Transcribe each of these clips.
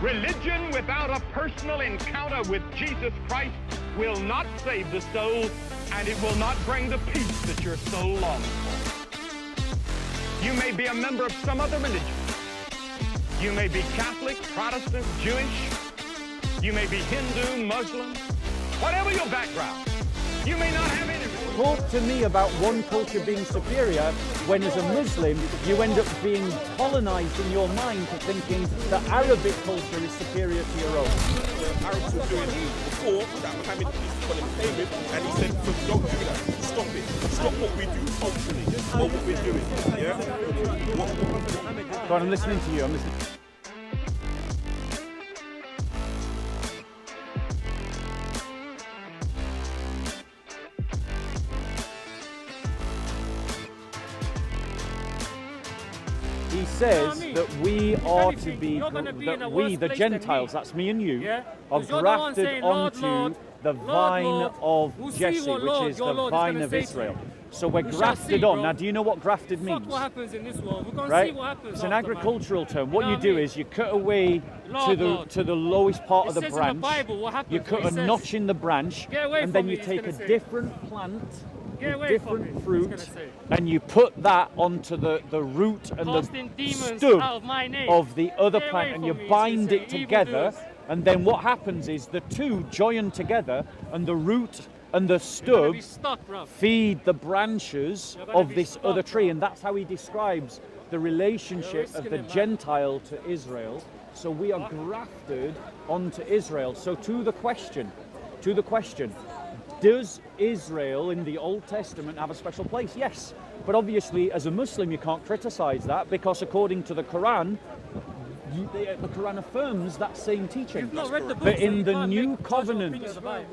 Religion without a personal encounter with Jesus Christ will not save the soul, and it will not bring the peace that your soul longs for. You may be a member of some other religion. You may be Catholic, Protestant, Jewish. You may be Hindu, Muslim. Whatever your background, you may not have any. Talk to me about one culture being superior when, as a Muslim, you end up being colonized in your mind to thinking that Arabic culture is superior to your own. The Arabs were doing before that Muhammad came in, and he said, don't do that, stop it, stop what we do culturally, or what we're doing, yeah? Go on, I'm listening to you, I'm listening. He says that we are to be, that we, the Gentiles, that's me and you, are grafted onto the vine of Jesse, which is the vine of Israel. So we're grafted on. Now, do you know what grafted means? What happens in this world? We're going to right? see what happens. It's an agricultural term. What you do is you cut away to the lowest part of the branch. In the Bible, what happens? You cut a notch in the branch, and then you take a different plant with different fruit, and you put that onto the root and the stub of the other plant, and you bind it together, and then what happens is the two join together, and the root and the stub feed the branches of this other tree, and that's how he describes the relationship of the Gentile to Israel. So we are grafted onto Israel. So to the question, does Israel in the Old Testament have a special place? Yes, but obviously as a Muslim you can't criticize that, because according to the Quran, the Quran affirms that same teaching. But in the New Covenant,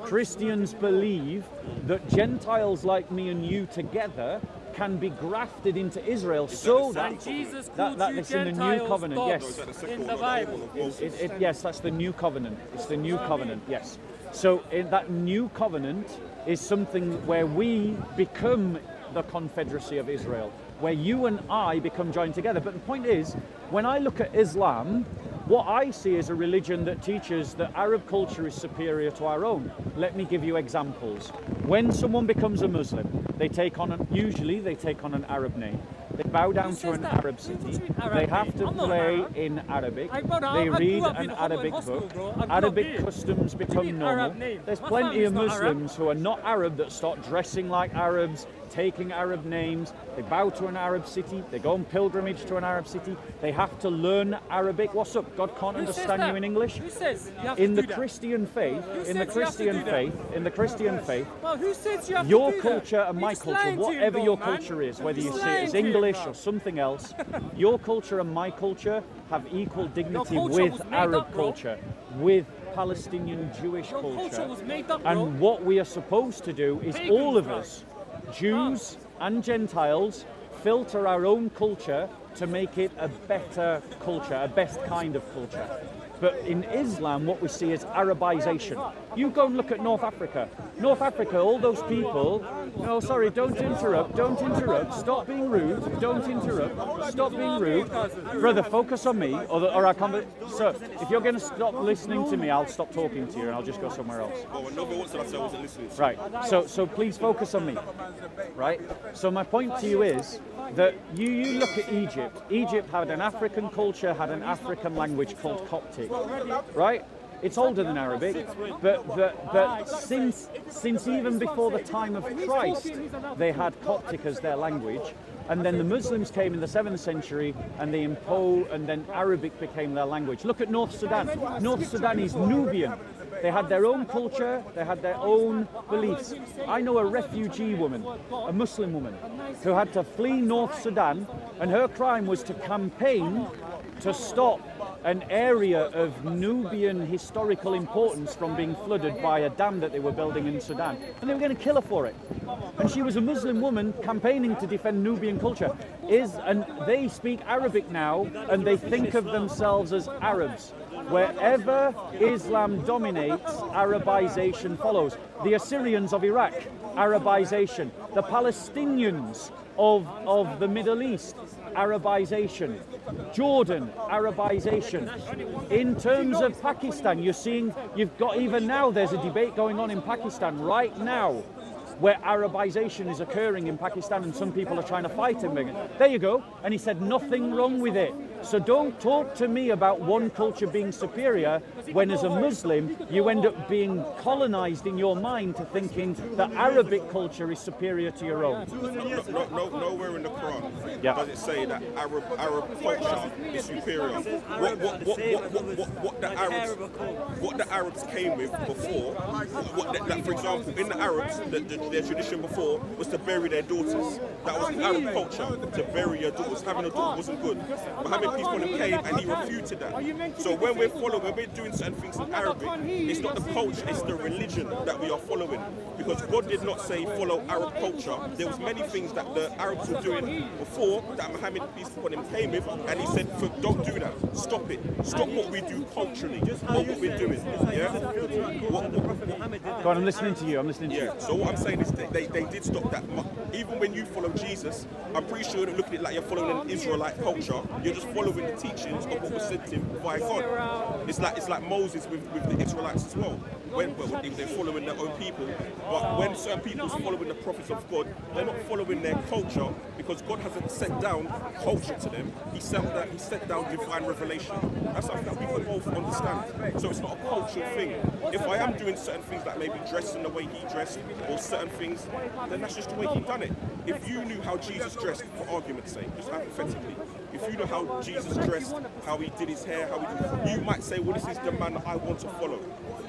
Christians believe that Gentiles like me and you together can be grafted into Israel, so that it's in the New Covenant. Yes, in the Bible. Yes, that's the New Covenant. It's the New Covenant. Yes. So in that New Covenant is something where we become the Confederacy of Israel, where you and I become joined together. But the point is, when I look at Islam, what I see is a religion that teaches that Arab culture is superior to our own. Let me give you examples. When someone becomes a Muslim, usually they take on an Arab name. They bow down to an Arab city. They have to play in Arabic. They read an Arabic book. Arabic customs become normal. There's plenty of Muslims who are not Arab that start dressing like Arabs, taking Arab names. They bow to an Arab city. They go on pilgrimage to an Arab city. They have to learn Arabic. What's up? God can't understand you in English? Who says you have to in do the that? Christian faith, in the Christian faith, well, who says you have your to do culture that? and my culture, whatever your culture is, whether you see it as English or something else, your culture and my culture have equal dignity with Arab culture, with Palestinian Jewish culture. And what we are supposed to do is all of us, Jews and Gentiles, filter our own culture to make it a better culture, a best kind of culture. But in Islam, what we see is Arabization. You go and look at North Africa. North Africa, all those people, no, sorry, don't interrupt, stop being rude, don't interrupt, stop being rude. Brother, focus on me, or our conversation. So, if you're going to stop listening to me, I'll stop talking to you and I'll just go somewhere else. Right, so please focus on me, right? So my point to you is that you look at Egypt. Egypt had an African culture, had an African language called Coptic, right? It's older than Arabic, but since even before the time of Christ, they had Coptic as their language. And then the Muslims came in the 7th century and they imposed, and then Arabic became their language. Look at North Sudan. North Sudan is Nubian. They had their own culture, they had their own beliefs. I know a refugee woman, a Muslim woman, who had to flee North Sudan, and her crime was to campaign to stop an area of Nubian historical importance from being flooded by a dam that they were building in Sudan. And they were going to kill her for it. And she was a Muslim woman campaigning to defend Nubian culture. And they speak Arabic now, and they think of themselves as Arabs. Wherever Islam dominates, Arabization follows. The Assyrians of Iraq, Arabization. The Palestinians of the Middle East, Arabization. Jordan, Arabization. In terms of Pakistan, you've got, even now there's a debate going on in Pakistan right now where Arabization is occurring in Pakistan, and some people are trying to fight him. There you go. And he said nothing wrong with it. So don't talk to me about one culture being superior when, as a Muslim, you end up being colonized in your mind to thinking that Arabic culture is superior to your own. Nowhere in the Quran Yeah. does it say that Arab culture is superior. What the Arabs came with before, for example, in the Arabs, their tradition before was to bury their daughters. That was the Arab culture, to bury your daughters. Having a daughter wasn't good. Muhammad, peace upon him, came and he refuted that. So when we're doing certain things in Arabic, it's not the culture, it's the religion that we are following. Because God did not say follow Arab culture. There was many things that the Arabs were doing before that Muhammad, peace upon him, came with, and he said, don't do that. Stop it. Stop what we do culturally, what we're doing. Yeah. Go on, I'm listening to you. Yeah. So what I'm saying is they did stop that. Even when you follow Jesus, I'm pretty sure you're looking at it like you're following an Israelite culture. You're just following the teachings of what was sent to him by God. It's like Moses with the Israelites as well. When they're following their own people, but when certain people are following the prophets of God, they're not following their culture, because God hasn't set down culture to them. He set down divine revelation. That's something that we can both understand. So it's not a cultural thing. If I am doing certain things like maybe dressing the way he dressed, or certain things, then that's just the way he done it. If you knew how Jesus dressed, for argument's sake, just hypothetically, if you know how Jesus dressed, how he did his hair, you might say, well, this is the man that I want to follow.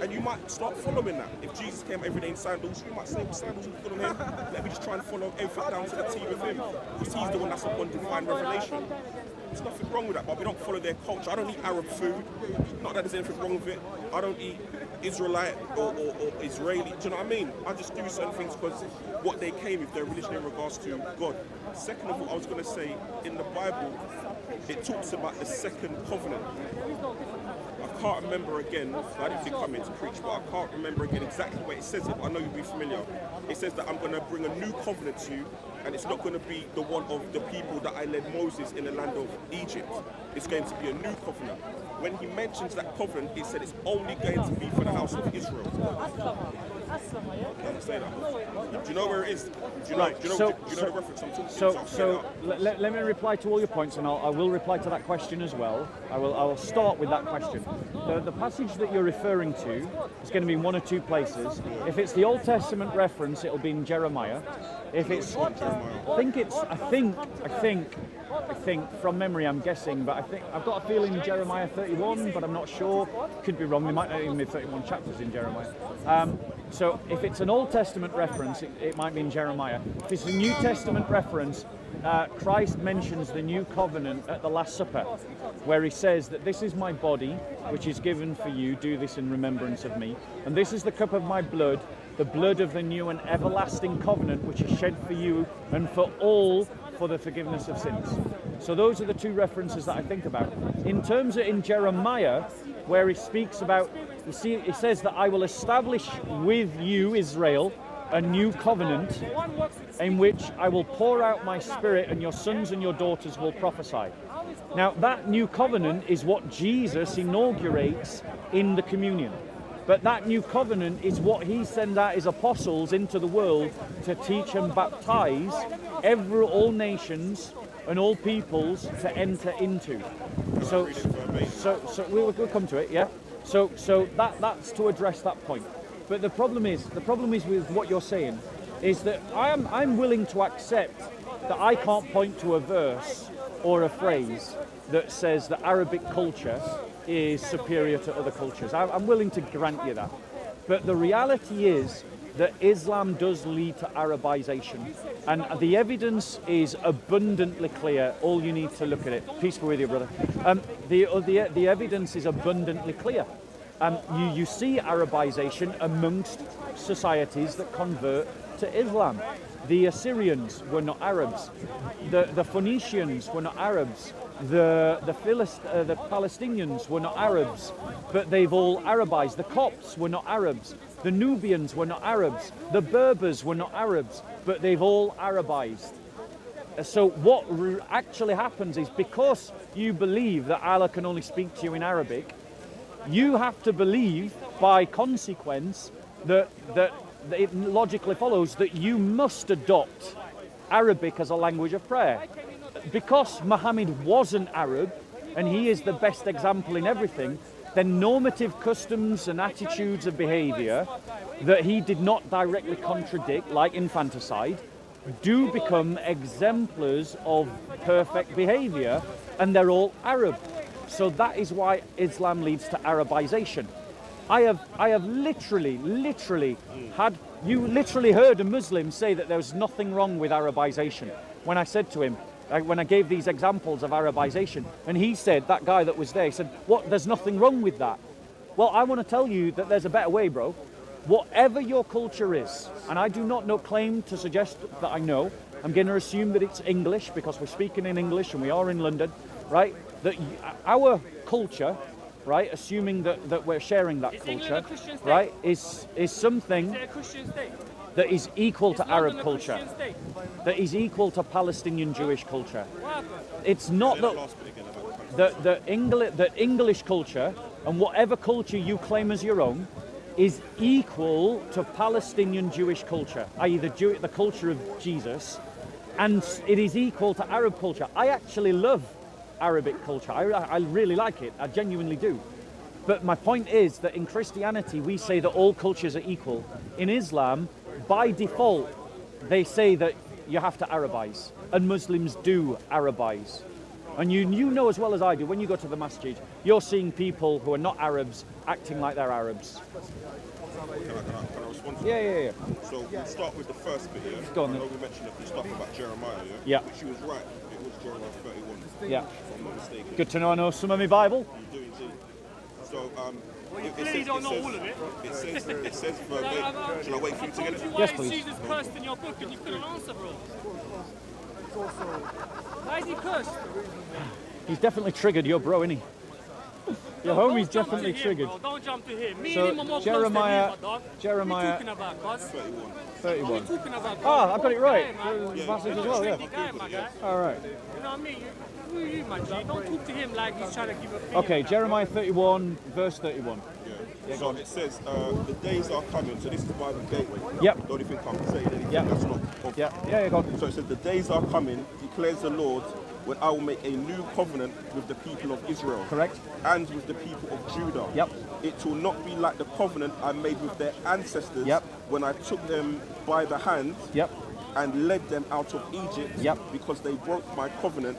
And you might start following that. If Jesus came every day in sandals, you might say, well, sandals are good on him. Let me just try and follow everything down to the T with him. Because he's the one that's upon divine revelation. There's nothing wrong with that, but we don't follow their culture. I don't eat Arab food. Not that there's anything wrong with it. I don't eat Israelite or Israeli. Do you know what I mean? I just do certain things because what they came with, their religion in regards to God. Second of all, I was going to say, in the Bible, it talks about the second covenant. I can't remember again, I didn't think I'm here to preach, but I can't remember again exactly where it says it, but I know you'll be familiar. It says that I'm going to bring a new covenant to you, and it's not going to be the one of the people that I led Moses in the land of Egypt. It's going to be a new covenant. When he mentions that covenant, it said it's only going to be for the house of Israel. Say that. Do you know where it is? Do you know the reference I'm talking about? Let me reply to all your points, and I will reply to that question as well. I will start with that question. The passage that you're referring to is going to be in one or two places. If it's the Old Testament reference, it'll be in Jeremiah. If it's, I think from memory, I'm guessing, but I've got a feeling Jeremiah 31, but I'm not sure. Could be wrong. There might not even be 31 chapters in Jeremiah. So if it's an Old Testament reference, it might be in Jeremiah. If it's a New Testament reference, Christ mentions the new covenant at the Last Supper, where he says that this is my body, which is given for you, do this in remembrance of me. And this is the cup of my blood, the blood of the new and everlasting covenant, which is shed for you and for all for the forgiveness of sins. So those are the two references that I think about. In terms of in Jeremiah, where he speaks about, you see, he says that I will establish with you, Israel, a new covenant in which I will pour out my spirit and your sons and your daughters will prophesy. Now that new covenant is what Jesus inaugurates in the communion. But that new covenant is what he sent out his apostles into the world to teach and baptize all nations and all peoples to enter into. So we'll come to it, yeah. So that's to address that point. But the problem is with what you're saying is that I'm willing to accept that I can't point to a verse or a phrase that says that Arabic culture is superior to other cultures. I'm willing to grant you that. But the reality is that Islam does lead to Arabization. And the evidence is abundantly clear. All you need to look at it. Peace be with you, brother. The evidence is abundantly clear. You see Arabization amongst societies that convert to Islam. The Assyrians were not Arabs. The Phoenicians were not Arabs. The Palestinians were not Arabs, but they've all Arabized. The Copts were not Arabs, The Nubians were not Arabs. The Berbers were not Arabs, but they've all Arabized. So what actually happens is, because you believe that Allah can only speak to you in Arabic, you have to believe by consequence that it logically follows that you must adopt Arabic as a language of prayer. Because Muhammad wasn't Arab, and he is the best example in everything, then normative customs and attitudes of behavior that he did not directly contradict, like infanticide, do become exemplars of perfect behavior, and they're all Arab. So that is why Islam leads to Arabization. I have literally heard a Muslim say that there's nothing wrong with Arabization. When I said to him, when I gave these examples of Arabization, and he said, that guy that was there, he said, what, there's nothing wrong with that. Well, I want to tell you that there's a better way, bro. Whatever your culture is, and I do not claim to suggest that I know, I'm going to assume that it's English because we're speaking in English and we are in London, right? That our culture, right, assuming that we're sharing that culture, right, is something that is equal to Arab culture, that is equal to Palestinian Jewish culture. It's not that the English culture and whatever culture you claim as your own is equal to Palestinian Jewish culture, i.e. the culture of Jesus, and it is equal to Arab culture. I actually love Arabic culture. I really like it. I genuinely do. But my point is that in Christianity, we say that all cultures are equal. In Islam, by default, they say that you have to Arabize, and Muslims do Arabize. And you know as well as I do, when you go to the masjid, you're seeing people who are not Arabs acting like they're Arabs. Can I respond to Yeah, that? yeah, yeah. So we'll start with the first bit here. Go on I then. know we mentioned a few stuff about Jeremiah, Yeah. Which she was right. It was Jeremiah 31. Yeah. If I'm not mistaken. Good to know I know some of my Bible. You do indeed. So, clearly don't know all of it. It says verbatim. Shall I wait for you to get it? Yes, Why please. is Jesus cursed in your book and you couldn't answer, bro? Why is he cursed? He's definitely triggered your bro, innit? Your Don't homie's jump to definitely him, triggered. bro. Don't jump to him. Me So, and him are more Jeremiah- close than you, my dog. Jeremiah- What are you talking about, cuz? 31. What are 31. you talking about? Ah, I got it right. Guy, man. The passage You're as not well, a yeah. trendy guy, my guy. All right. You know what I mean? Who are you, man? G? Don't talk to him like he's trying to give a opinion. Okay, Jeremiah 31, verse 31. Yeah, so it says, the days are coming. So this is by the gateway. Yep. Don't even think I'm saying anything Yep. that's not. Yeah, go on. So it says, the days are coming, declares the Lord, when I will make a new covenant with the people of Israel. Correct. And with the people of Judah. Yep. It will not be like the covenant I made with their ancestors Yep. when I took them by the hand Yep. and led them out of Egypt, Yep. because they broke my covenant,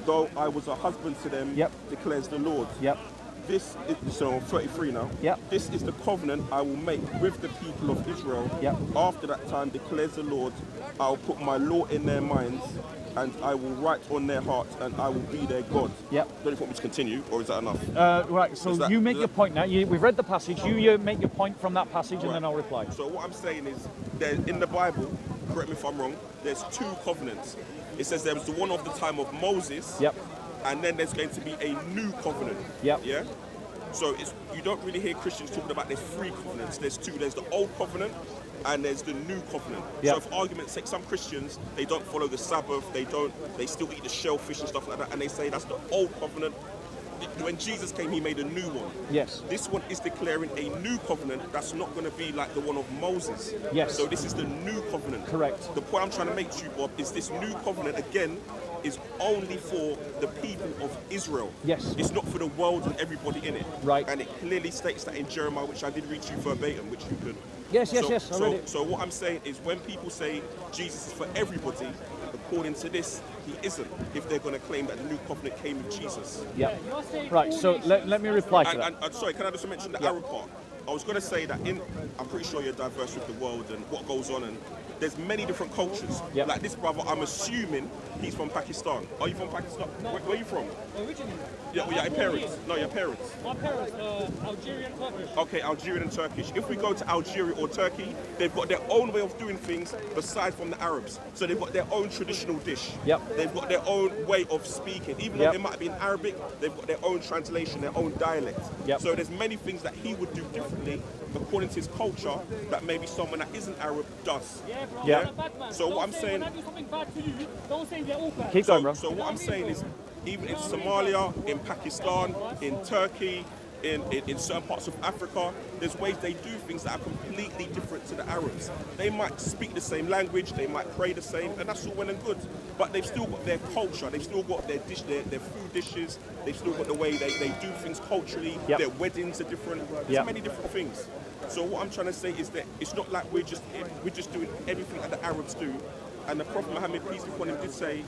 though I was a husband to them, Yep. declares the Lord. Yep. This is, so 33 now. Yep. This is the covenant I will make with the people of Israel. Yep. After that time, declares the Lord, I will put my law in their minds, and I will write on their hearts, and I will be their God. Yep. Don't you want me to continue, or is that enough? Right, so Is that- you make is your that- point now. We've read the passage. You make your point from that passage, and Right. then I'll reply. So what I'm saying is, there in the Bible, correct me if I'm wrong, there's two covenants. It says there was the one of the time of Moses, Yep. and then there's going to be a new covenant. Yep. Yeah. So you don't really hear Christians talking about there's three covenants. There's two. There's the old covenant, and there's the new covenant. Yep. So for argument's sake, some Christians, they don't follow the Sabbath. They still eat the shellfish and stuff like that, and they say that's the old covenant. When Jesus came, he made a new one. Yes. This one is declaring a new covenant that's not going to be like the one of Moses. Yes. So this is the new covenant. Correct. The point I'm trying to make to you, Bob, is this new covenant, again, is only for the people of Israel. Yes. It's not for the world and everybody in it. Right. And it clearly states that in Jeremiah, which I did read to you verbatim, which you could. Yes, I read it. So what I'm saying is, when people say Jesus is for everybody, according to this, he isn't, if they're going to claim that the new covenant came with Jesus. Yep. Right, so let me reply to that. And sorry, can I just mention the Arab part? I was going to say that I'm pretty sure you're diverse with the world and what goes on, and there's many different cultures. Yep. Like this brother, I'm assuming he's from Pakistan. Are you from Pakistan? Where are you from? Originally, Yeah, well, your parents. No, your parents. my parents are Algerian, Turkish. Okay, Algerian and Turkish. If we go to Algeria or Turkey, they've got their own way of doing things aside from the Arabs. So they've got their own traditional dish. Yep. They've got their own way of speaking. Even though Yep. it might be in Arabic, they've got their own translation, their own dialect. Yep. So there's many things that he would do different differently according to his culture that maybe someone that isn't Arab does. Yeah, bro. Yeah. I'm a bad man. So Don't what I'm say saying- when I do something bad to you, don't say they're all bad. Keep going, bro. So what I'm saying is, even in Somalia, in Pakistan, in Turkey, in certain parts of Africa, there's ways they do things that are completely different to the Arabs. They might speak the same language, they might pray the same, and that's all well and good. But they've still got their culture, they've still got their food dishes, they've still got the way they do things culturally, Yep. their weddings are different, there's Yep. many different things. So what I'm trying to say is that it's not like we're just doing everything that the Arabs do. And the Prophet Muhammad, peace be upon him, did say,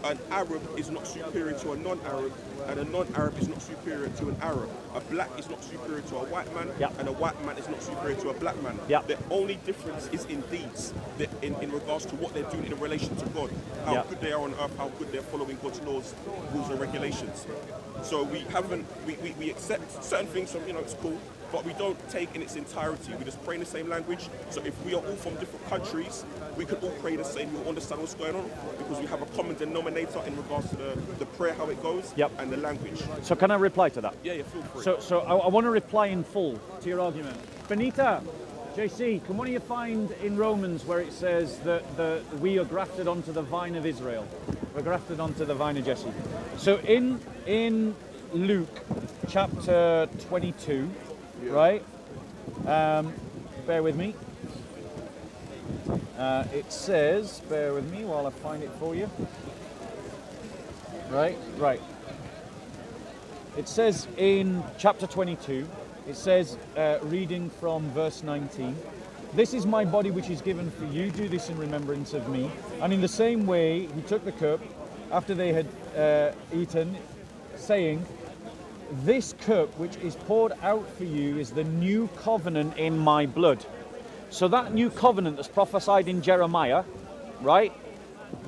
an Arab is not superior to a non-Arab, and a non-Arab is not superior to an Arab. A black is not superior to a white man, Yep. and a white man is not superior to a black man. Yep. The only difference is in deeds, in regards to what they're doing in relation to God, how Yep. good they are on earth, how good they're following God's laws, rules and regulations. So we accept certain things from, it's cool, but we don't take in its entirety. We just pray in the same language. So if we are all from different countries, we can all pray the same. We'll understand what's going on because we have a common denominator in regards to the prayer, how it goes, Yep. and the language. So can I reply to that? Yeah, feel free. So I want to reply in full to your argument. Benita, JC, can one of you find in Romans where it says that we are grafted onto the vine of Israel? We're grafted onto the vine of Jesse. So in Luke chapter 22, right? Bear with me. It says, bear with me while I find it for you. Right. It says in chapter 22, it says, reading from verse 19, "This is my body which is given for you. Do this in remembrance of me." And in the same way, he took the cup after they had eaten, saying, "This cup which is poured out for you is the new covenant in my blood." So that new covenant that's prophesied in Jeremiah, right?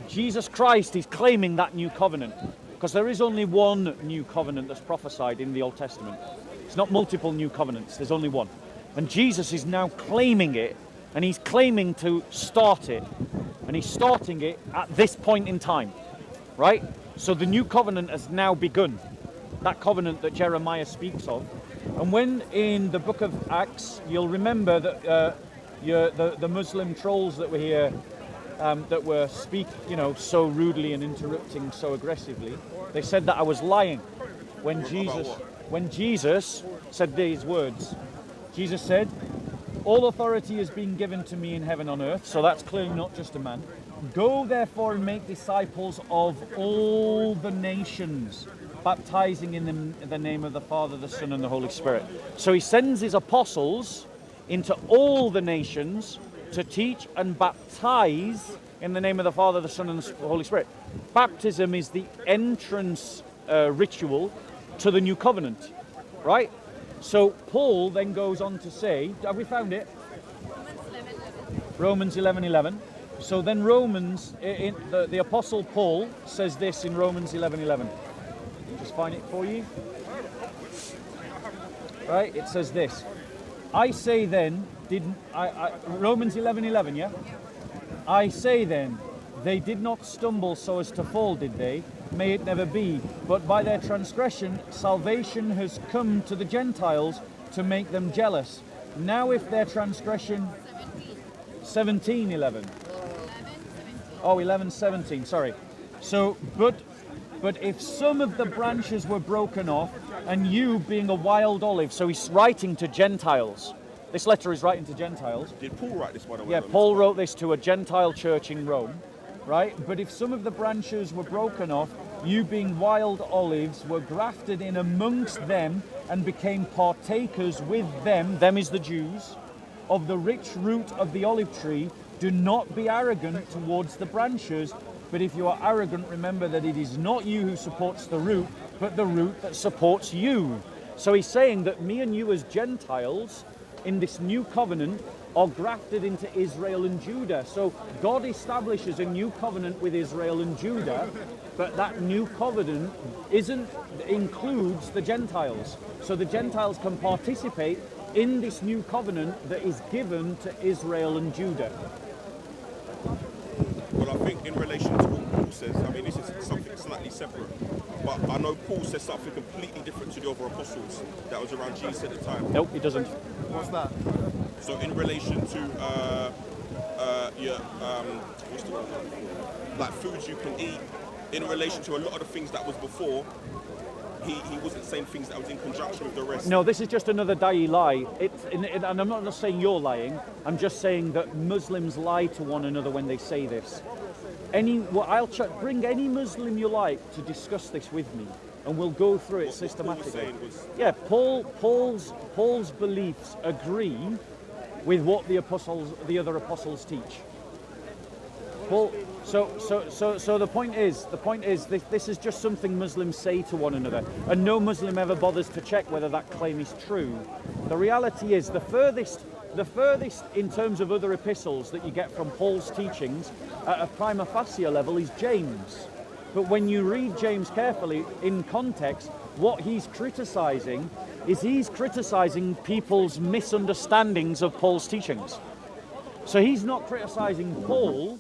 Jesus Christ is claiming that new covenant because there is only one new covenant that's prophesied in the Old Testament. It's not multiple new covenants, there's only one. And Jesus is now claiming it, and he's claiming to start it. And he's starting it at this point in time, right? So the new covenant has now begun. That covenant that Jeremiah speaks of. And when in the book of Acts, you'll remember that the Muslim trolls that were here, that were speaking, so rudely and interrupting so aggressively, they said that I was lying when Jesus said these words. Jesus said, "All authority has been given to me in heaven and on earth," so that's clearly not just a man. "Go therefore and make disciples of all the nations, baptizing in the name of the Father, the Son, and the Holy Spirit." So he sends his apostles into all the nations to teach and baptize in the name of the Father, the Son, and the Holy Spirit. Baptism is the entrance ritual to the new covenant, right? So Paul then goes on to say, have we found it? Romans 11:11. So then the Apostle Paul says this in Romans 11:11. Just find it for you. Right, it says this. "I say then, Romans 11:11, yeah? "I say then, they did not stumble so as to fall, did they? May it never be. But by their transgression, salvation has come to the Gentiles to make them jealous. Now if their transgression..." 17:11. Oh, 11:17, sorry. So, but if some of the branches were broken off, and you being a wild olive, so he's writing to Gentiles. This letter is writing to Gentiles. Did Paul write this, by the way? Yeah, Paul wrote this to a Gentile church in Rome, right? "But if some of the branches were broken off, you being wild olives were grafted in amongst them and became partakers with them," them is the Jews, "of the rich root of the olive tree. Do not be arrogant towards the branches, but if you are arrogant, remember that it is not you who supports the root, but the root that supports you." So he's saying that me and you as Gentiles in this new covenant are grafted into Israel and Judah. So God establishes a new covenant with Israel and Judah, but that new covenant includes the Gentiles. So the Gentiles can participate in this new covenant that is given to Israel and Judah. Well, I think in relation to what Paul says, I mean, this is something slightly separate. But I know Paul says something completely different to the other apostles that was around Jesus at the time. Nope, he doesn't. What's that? So in relation to what's the word? Like foods you can eat, in relation to a lot of the things that was before, he wasn't saying things that was in conjunction with the rest. No, this is just another Da'i lie. And I'm not just saying you're lying. I'm just saying that Muslims lie to one another when they say this. Bring any Muslim you like to discuss this with me, and we'll go through it systematically. Yeah, Paul's beliefs agree with what the other apostles teach. Paul. So the point is, this is just something Muslims say to one another, and no Muslim ever bothers to check whether that claim is true. The reality is, the furthest in terms of other epistles that you get from Paul's teachings at a prima facie level is James. But when you read James carefully in context, what he's criticizing people's misunderstandings of Paul's teachings. So he's not criticizing Paul.